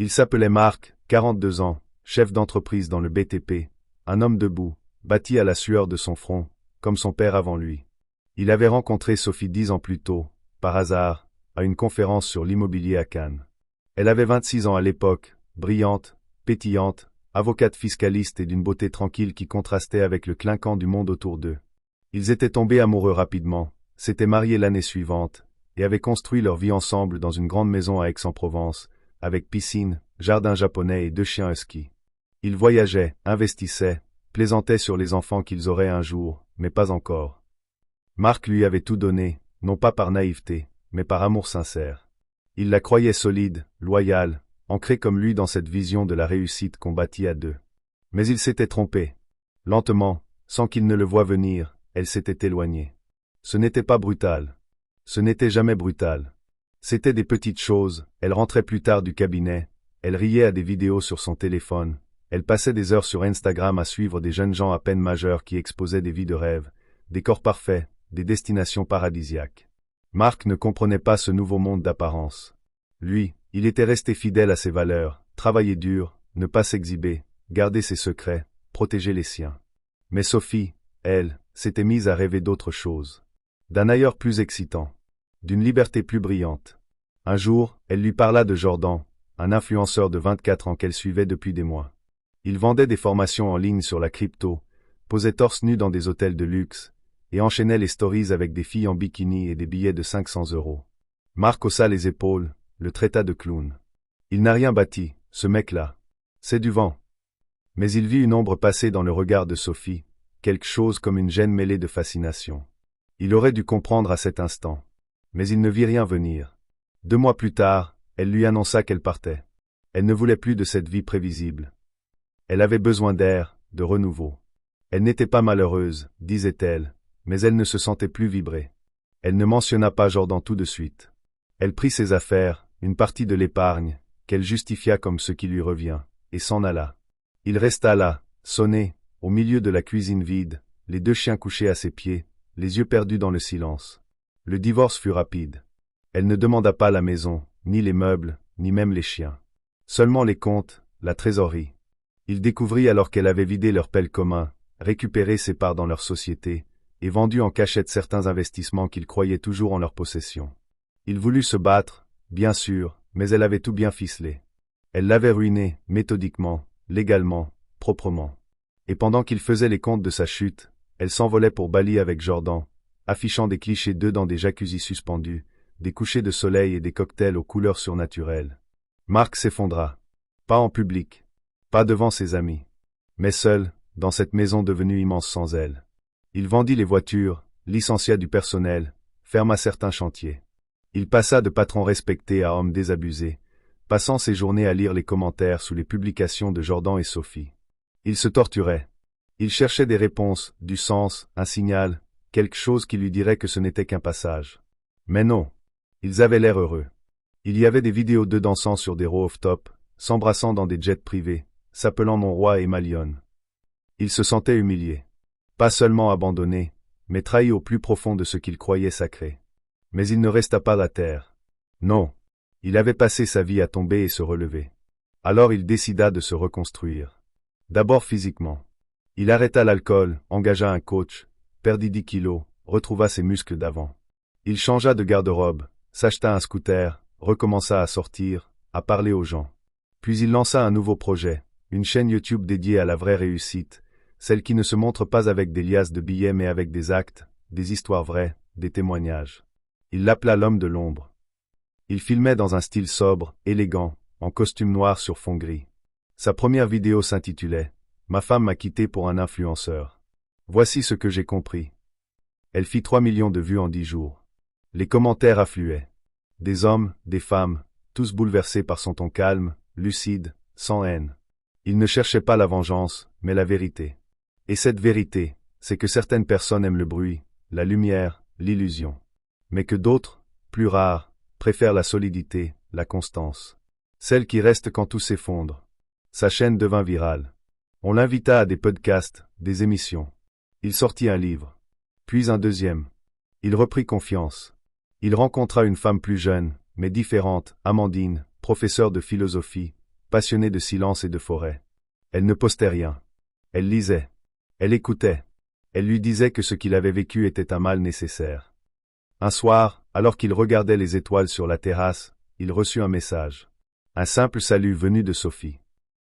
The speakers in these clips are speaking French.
Il s'appelait Marc, 42 ans, chef d'entreprise dans le BTP, un homme debout, bâti à la sueur de son front, comme son père avant lui. Il avait rencontré Sophie 10 ans plus tôt, par hasard, à une conférence sur l'immobilier à Cannes. Elle avait 26 ans à l'époque, brillante, pétillante, avocate fiscaliste et d'une beauté tranquille qui contrastait avec le clinquant du monde autour d'eux. Ils étaient tombés amoureux rapidement, s'étaient mariés l'année suivante, et avaient construit leur vie ensemble dans une grande maison à Aix-en-Provence, avec piscine, jardin japonais et 2 chiens husky. Ils voyageaient, investissaient, plaisantaient sur les enfants qu'ils auraient un jour, mais pas encore. Marc lui avait tout donné, non pas par naïveté, mais par amour sincère. Il la croyait solide, loyale, ancrée comme lui dans cette vision de la réussite qu'on bâtit à deux. Mais il s'était trompé. Lentement, sans qu'il ne le voie venir, elle s'était éloignée. Ce n'était pas brutal. Ce n'était jamais brutal. C'étaient des petites choses, elle rentrait plus tard du cabinet, elle riait à des vidéos sur son téléphone, elle passait des heures sur Instagram à suivre des jeunes gens à peine majeurs qui exposaient des vies de rêve, des corps parfaits, des destinations paradisiaques. Marc ne comprenait pas ce nouveau monde d'apparence. Lui, il était resté fidèle à ses valeurs, travailler dur, ne pas s'exhiber, garder ses secrets, protéger les siens. Mais Sophie, elle, s'était mise à rêver d'autre chose. D'un ailleurs plus excitant. D'une liberté plus brillante. Un jour, elle lui parla de Jordan, un influenceur de 24 ans qu'elle suivait depuis des mois. Il vendait des formations en ligne sur la crypto, posait torse nu dans des hôtels de luxe, et enchaînait les stories avec des filles en bikini et des billets de 500 €. Marc haussa les épaules, le traita de clown. Il n'a rien bâti, ce mec-là. C'est du vent. Mais il vit une ombre passer dans le regard de Sophie, quelque chose comme une gêne mêlée de fascination. Il aurait dû comprendre à cet instant. Mais il ne vit rien venir. 2 mois plus tard, elle lui annonça qu'elle partait. Elle ne voulait plus de cette vie prévisible. Elle avait besoin d'air, de renouveau. Elle n'était pas malheureuse, disait-elle, mais elle ne se sentait plus vibrer. Elle ne mentionna pas Jordan tout de suite. Elle prit ses affaires, une partie de l'épargne, qu'elle justifia comme ce qui lui revient, et s'en alla. Il resta là, sonné, au milieu de la cuisine vide, les 2 chiens couchés à ses pieds, les yeux perdus dans le silence. Le divorce fut rapide. Elle ne demanda pas la maison, ni les meubles, ni même les chiens. Seulement les comptes, la trésorerie. Il découvrit alors qu'elle avait vidé leur pelle commun, récupéré ses parts dans leur société, et vendu en cachette certains investissements qu'il croyait toujours en leur possession. Il voulut se battre, bien sûr, mais elle avait tout bien ficelé. Elle l'avait ruiné, méthodiquement, légalement, proprement. Et pendant qu'il faisait les comptes de sa chute, elle s'envolait pour Bali avec Jordan, affichant des clichés d'eux dans des jacuzzis suspendus, des couchers de soleil et des cocktails aux couleurs surnaturelles. Marc s'effondra. Pas en public. Pas devant ses amis. Mais seul, dans cette maison devenue immense sans elle. Il vendit les voitures, licencia du personnel, ferma certains chantiers. Il passa de patron respecté à homme désabusé, passant ses journées à lire les commentaires sous les publications de Jordan et Sophie. Il se torturait. Il cherchait des réponses, du sens, un signal, quelque chose qui lui dirait que ce n'était qu'un passage. Mais non. Ils avaient l'air heureux. Il y avait des vidéos d'eux dansant sur des rooftop, s'embrassant dans des jets privés, s'appelant mon roi et ma lionne. Il se sentait humilié. Pas seulement abandonné, mais trahi au plus profond de ce qu'il croyait sacré. Mais il ne resta pas à terre. Non. Il avait passé sa vie à tomber et se relever. Alors il décida de se reconstruire. D'abord physiquement. Il arrêta l'alcool, engagea un coach, perdit 10 kilos, retrouva ses muscles d'avant. Il changea de garde-robe, s'acheta un scooter, recommença à sortir, à parler aux gens. Puis il lança un nouveau projet, une chaîne YouTube dédiée à la vraie réussite, celle qui ne se montre pas avec des liasses de billets mais avec des actes, des histoires vraies, des témoignages. Il l'appela l'homme de l'ombre. Il filmait dans un style sobre, élégant, en costume noir sur fond gris. Sa première vidéo s'intitulait « Ma femme m'a quitté pour un influenceur. Voici ce que j'ai compris ». Elle fit 3 millions de vues en 10 jours. Les commentaires affluaient. Des hommes, des femmes, tous bouleversés par son ton calme, lucide, sans haine. Il ne cherchait pas la vengeance, mais la vérité. Et cette vérité, c'est que certaines personnes aiment le bruit, la lumière, l'illusion. Mais que d'autres, plus rares, préfèrent la solidité, la constance. Celle qui reste quand tout s'effondre. Sa chaîne devint virale. On l'invita à des podcasts, des émissions. Il sortit un livre. Puis un deuxième. Il reprit confiance. Il rencontra une femme plus jeune, mais différente, Amandine, professeure de philosophie, passionnée de silence et de forêt. Elle ne postait rien. Elle lisait. Elle écoutait. Elle lui disait que ce qu'il avait vécu était un mal nécessaire. Un soir, alors qu'il regardait les étoiles sur la terrasse, il reçut un message. Un simple salut venu de Sophie.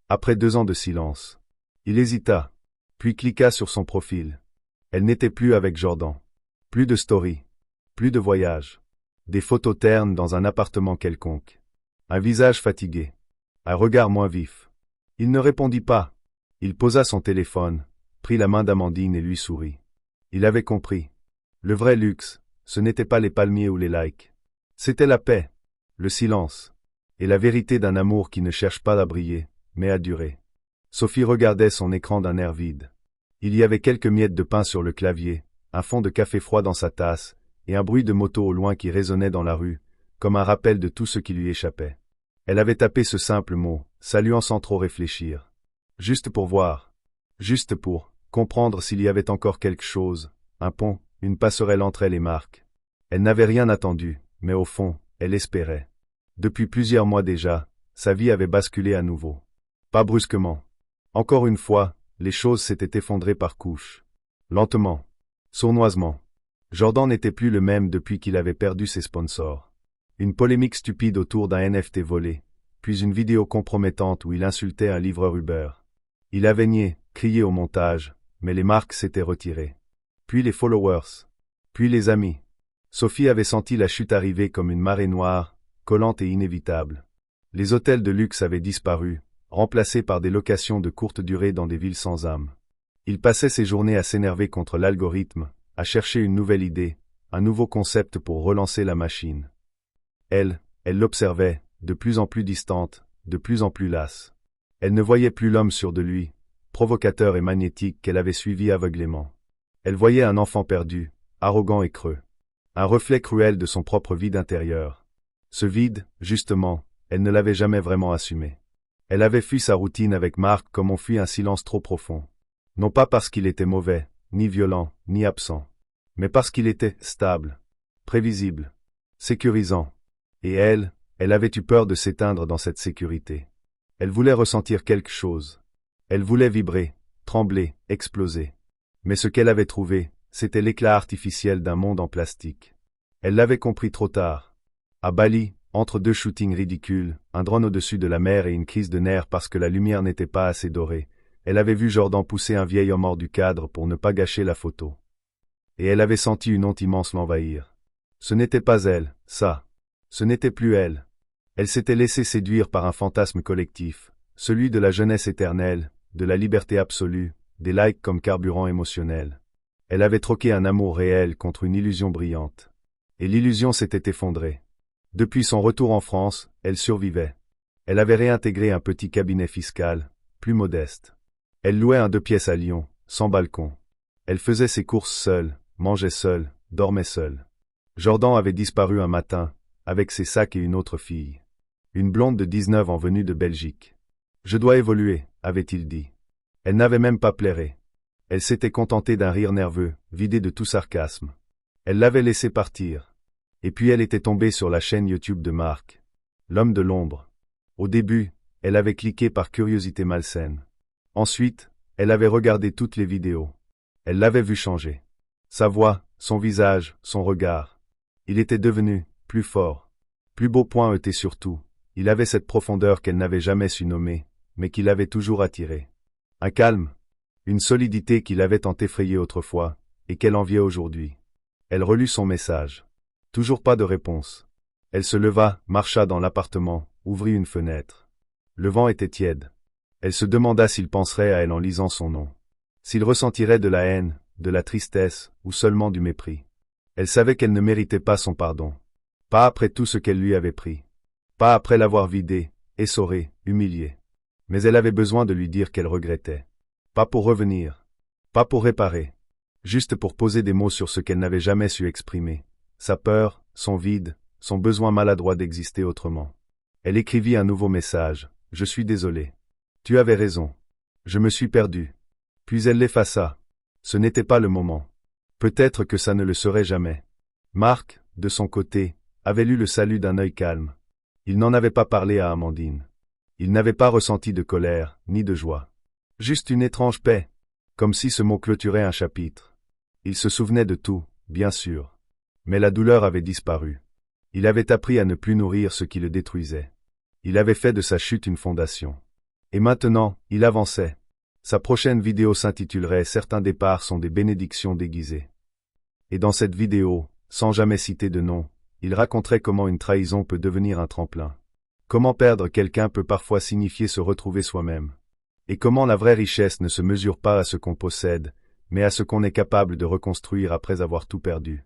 Après 2 ans de silence. Il hésita, puis cliqua sur son profil. Elle n'était plus avec Jordan. Plus de story. Plus de voyage. Des photos ternes dans un appartement quelconque. Un visage fatigué. Un regard moins vif. Il ne répondit pas. Il posa son téléphone, prit la main d'Amandine et lui sourit. Il avait compris. Le vrai luxe, ce n'était pas les palmiers ou les likes. C'était la paix, le silence, et la vérité d'un amour qui ne cherche pas à briller, mais à durer. Sophie regardait son écran d'un air vide. Il y avait quelques miettes de pain sur le clavier, un fond de café froid dans sa tasse, et un bruit de moto au loin qui résonnait dans la rue, comme un rappel de tout ce qui lui échappait. Elle avait tapé ce simple mot, saluant sans trop réfléchir. Juste pour voir. Juste pour comprendre s'il y avait encore quelque chose, un pont, une passerelle entre elle et Marc. Elle n'avait rien attendu, mais au fond, elle espérait. Depuis plusieurs mois déjà, sa vie avait basculé à nouveau. Pas brusquement. Encore une fois, les choses s'étaient effondrées par couches. Lentement. Sournoisement. Jordan n'était plus le même depuis qu'il avait perdu ses sponsors. Une polémique stupide autour d'un NFT volé, puis une vidéo compromettante où il insultait un livreur Uber. Il avait nié, crié au montage, mais les marques s'étaient retirées. Puis les followers. Puis les amis. Sophie avait senti la chute arriver comme une marée noire, collante et inévitable. Les hôtels de luxe avaient disparu, remplacés par des locations de courte durée dans des villes sans âme. Il passait ses journées à s'énerver contre l'algorithme, à chercher une nouvelle idée, un nouveau concept pour relancer la machine. Elle l'observait, de plus en plus distante, de plus en plus lasse. Elle ne voyait plus l'homme sûr de lui, provocateur et magnétique qu'elle avait suivi aveuglément. Elle voyait un enfant perdu, arrogant et creux. Un reflet cruel de son propre vide intérieur. Ce vide, justement, elle ne l'avait jamais vraiment assumé. Elle avait fui sa routine avec Marc comme on fuit un silence trop profond. Non pas parce qu'il était mauvais, ni violent, ni absent, mais parce qu'il était stable, prévisible, sécurisant. Et elle avait eu peur de s'éteindre dans cette sécurité. Elle voulait ressentir quelque chose. Elle voulait vibrer, trembler, exploser. Mais ce qu'elle avait trouvé, c'était l'éclat artificiel d'un monde en plastique. Elle l'avait compris trop tard. À Bali, entre 2 shootings ridicules, un drone au-dessus de la mer et une crise de nerfs parce que la lumière n'était pas assez dorée, elle avait vu Jordan pousser un vieil homme hors du cadre pour ne pas gâcher la photo. Et elle avait senti une honte immense l'envahir. Ce n'était pas elle, ça. Ce n'était plus elle. Elle s'était laissée séduire par un fantasme collectif, celui de la jeunesse éternelle, de la liberté absolue, des likes comme carburant émotionnel. Elle avait troqué un amour réel contre une illusion brillante. Et l'illusion s'était effondrée. Depuis son retour en France, elle survivait. Elle avait réintégré un petit cabinet fiscal, plus modeste. Elle louait un 2 pièces à Lyon, sans balcon. Elle faisait ses courses seule, mangeait seule, dormait seule. Jordan avait disparu un matin, avec ses sacs et une autre fille. Une blonde de 19 ans venue de Belgique. « Je dois évoluer », avait-il dit. Elle n'avait même pas pleuré. Elle s'était contentée d'un rire nerveux, vidé de tout sarcasme. Elle l'avait laissé partir. Et puis elle était tombée sur la chaîne YouTube de Marc. L'homme de l'ombre. Au début, elle avait cliqué par curiosité malsaine. Ensuite, elle avait regardé toutes les vidéos. Elle l'avait vu changer. Sa voix, son visage, son regard. Il était devenu plus fort. Plus beau point était surtout. Il avait cette profondeur qu'elle n'avait jamais su nommer, mais qui l'avait toujours attirée. Un calme. Une solidité qui l'avait tant effrayée autrefois, et qu'elle enviait aujourd'hui. Elle relut son message. Toujours pas de réponse. Elle se leva, marcha dans l'appartement, ouvrit une fenêtre. Le vent était tiède. Elle se demanda s'il penserait à elle en lisant son nom. S'il ressentirait de la haine, de la tristesse, ou seulement du mépris. Elle savait qu'elle ne méritait pas son pardon. Pas après tout ce qu'elle lui avait pris. Pas après l'avoir vidé, essoré, humilié. Mais elle avait besoin de lui dire qu'elle regrettait. Pas pour revenir. Pas pour réparer. Juste pour poser des mots sur ce qu'elle n'avait jamais su exprimer. Sa peur, son vide, son besoin maladroit d'exister autrement. Elle écrivit un nouveau message. « Je suis désolé. Tu avais raison. Je me suis perdu. » Puis elle l'effaça. Ce n'était pas le moment. Peut-être que ça ne le serait jamais. Marc, de son côté, avait lu le salut d'un œil calme. Il n'en avait pas parlé à Amandine. Il n'avait pas ressenti de colère, ni de joie. Juste une étrange paix. Comme si ce mot clôturait un chapitre. Il se souvenait de tout, bien sûr. Mais la douleur avait disparu. Il avait appris à ne plus nourrir ce qui le détruisait. Il avait fait de sa chute une fondation. Et maintenant, il avançait. Sa prochaine vidéo s'intitulerait « Certains départs sont des bénédictions déguisées ». Et dans cette vidéo, sans jamais citer de nom, il raconterait comment une trahison peut devenir un tremplin. Comment perdre quelqu'un peut parfois signifier se retrouver soi-même. Et comment la vraie richesse ne se mesure pas à ce qu'on possède, mais à ce qu'on est capable de reconstruire après avoir tout perdu.